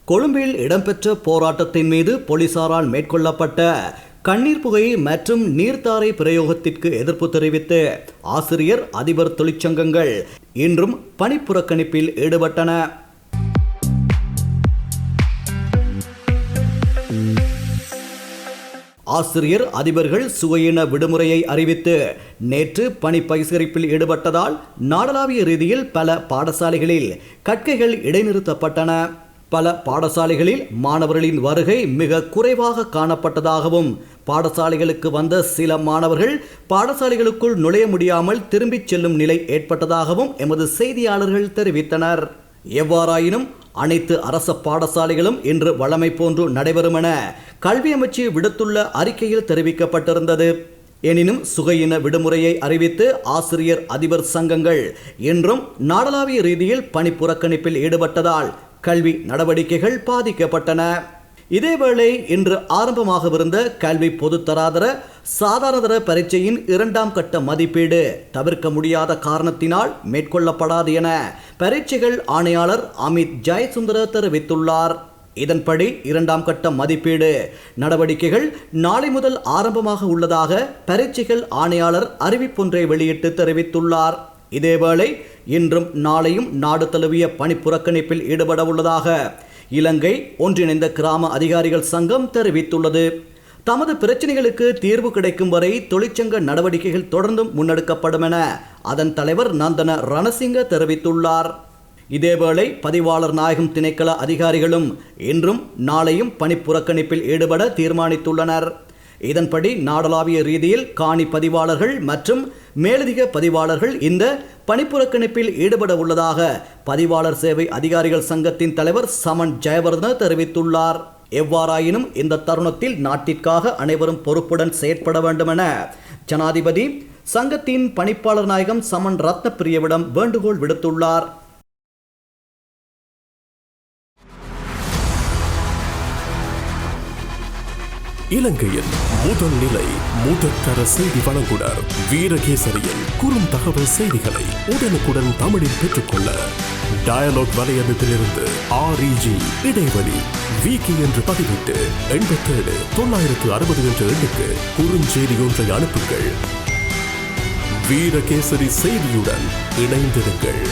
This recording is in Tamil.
கொழும்பில் இடம்பெற்ற போராட்டத்தின் மீது போலீசாரால் மேற்கொள்ளப்பட்ட கண்ணீர் புகை மற்றும் நீர்த்தாரை பிரயோகத்திற்கு எதிர்ப்பு தெரிவித்து ஆசிரியர் அதிபர் தொழிற்சங்கங்கள் இன்றும் பணிப்புறக்கணிப்பில் ஈடுபட்டன. ஆசிரியர் அதிபர்கள் சுகையின விடுமுறையை அறிவித்து நேற்று பணி பகிஷ்கரிப்பில் ஈடுபட்டதால் நாடளாவிய ரீதியில் பல பாடசாலைகளில் கற்கைகள் இடைநிறுத்தப்பட்டன. பல பாடசாலைகளில் மாணவர்களின் வருகை மிக குறைவாக காணப்பட்டதாகவும் பாடசாலைகளுக்கு வந்த சில மாணவர்கள் பாடசாலைகளுக்குள் நுழைய முடியாமல் திரும்பிச் செல்லும் நிலை ஏற்பட்டதாகவும் எமது செய்தியாளர்கள் தெரிவித்தனர். எவ்வாறாயினும் அனைத்து அரச பாடசாலைகளும் இன்று வழமை போன்று நடைபெறும் என கல்வி அமைச்சு விடுத்துள்ள அறிக்கையில் தெரிவிக்கப்பட்டிருந்தது. எனினும் சுகையின விடுமுறையை அறிவித்து ஆசிரியர் அதிபர் சங்கங்கள் இன்றும் நாடளாவிய ரீதியில் பணி புறக்கணிப்பில் ஈடுபட்டதால் கல்வி நடவடிக்கைகள் பாதிக்கப்பட்டன. இதேவேளை இன்று ஆரம்பமாகவிருந்த கல்வி பொதுத்தராதர சாதாரணதர பரீட்சையின் 2ஆம் கட்ட மதிப்பீடு தவிர்க்க முடியாத காரணத்தினால் மேற்கொள்ளப்படாது என பரீட்சைகள் ஆணையாளர் அமித் ஜெயசுந்தர தெரிவித்துள்ளார். இதன்படி 2ஆம் கட்ட மதிப்பீடு நடவடிக்கைகள் நாளை முதல் ஆரம்பமாக உள்ளதாக பரீட்சைகள் ஆணையாளர் அறிவிப்பொன்றை வெளியிட்டு தெரிவித்துள்ளார். இதேவேளை இன்றும் நாளையும் நாடு தழுவிய பணி புறக்கணிப்பில் ஈடுபட உள்ளதாக இலங்கை ஒன்றிணைந்த கிராம அதிகாரிகள் சங்கம் தெரிவித்துள்ளது. தமது பிரச்சனைகளுக்கு தீர்வு கிடைக்கும் வரை தொழிற்சங்க நடவடிக்கைகள் தொடர்ந்தும் முன்னெடுக்கப்படும் என அதன் தலைவர் நந்தன ரணசிங்க தெரிவித்துள்ளார். இதேவேளை பதிவாளர் நாயகம் திணைக்கள அதிகாரிகளும் இன்றும் நாளையும் பணி புறக்கணிப்பில் ஈடுபட தீர்மானித்துள்ளனர். இதன்படி நாடளாவிய ரீதியில் காணி பதிவாளர்கள் மற்றும் மேலதிக பதிவாளர்கள் இந்த பணிப்புறக்கணிப்பில் ஈடுபட உள்ளதாக பதிவாளர் சேவை அதிகாரிகள் சங்கத்தின் தலைவர் சமன் ஜெயவர்தன தெரிவித்துள்ளார். எவ்வாறாயினும் இந்த தருணத்தில் நாட்டிற்காக அனைவரும் பொறுப்புடன் செயற்பட வேண்டும் என ஜனாதிபதி சங்கத்தின் பணிப்பாளர் நாயகம் சமன் ரத்னப்பிரியவிடம் வேண்டுகோள் விடுத்துள்ளார். இலங்கையின் முதல் நிலை முதற்கர செய்தி வழங்குனர் வீரகேசரியின் குறுந்தகவல் செய்திகளை உடனுக்குடன் தமிழில் பெற்றுக்கொள்ள டயலாக் வலையமைப்பிலிருந்து REG இடைவெளி வீக்கி என்று பதிவிட்டு 87 960 என்ற எண்ணுக்கு குறுஞ்செய்தி ஒன்றை அனுப்புங்கள். வீரகேசரி செய்தியுடன் இணைந்திருங்கள்.